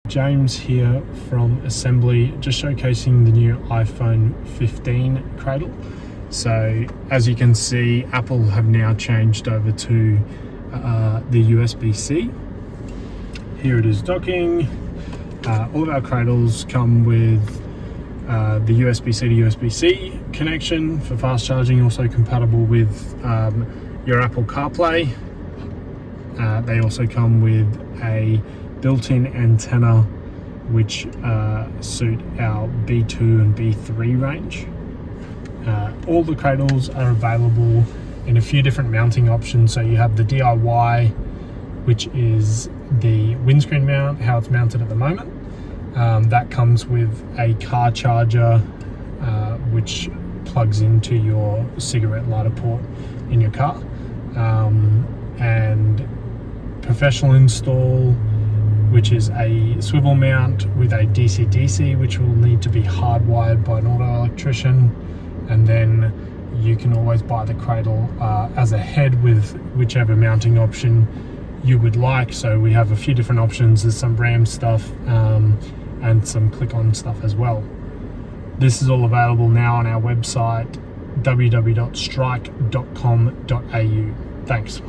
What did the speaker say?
James here from Assembly, just showcasing the new iPhone 15 Cradle. So as you can see, Apple have now changed over to the USB-C. Here it is docking. All of our Cradles come with the USB-C to USB-C connection for fast charging, also compatible with your Apple CarPlay. They also come with a built-in antenna which suit our B2 and B3 range. All the Cradles are available in a few different mounting options. So you have the DIY, which is the windscreen mount, how it's mounted at the moment. That comes with a car charger which plugs into your cigarette lighter port in your car, and professional install, which is a swivel mount with a DC-DC, which will need to be hardwired by an auto electrician. And then you can always buy the Cradle as a head with whichever mounting option you would like. So we have a few different options. There's some RAM stuff and some click-on stuff as well. This is all available now on our website, www.strike.com.au. Thanks.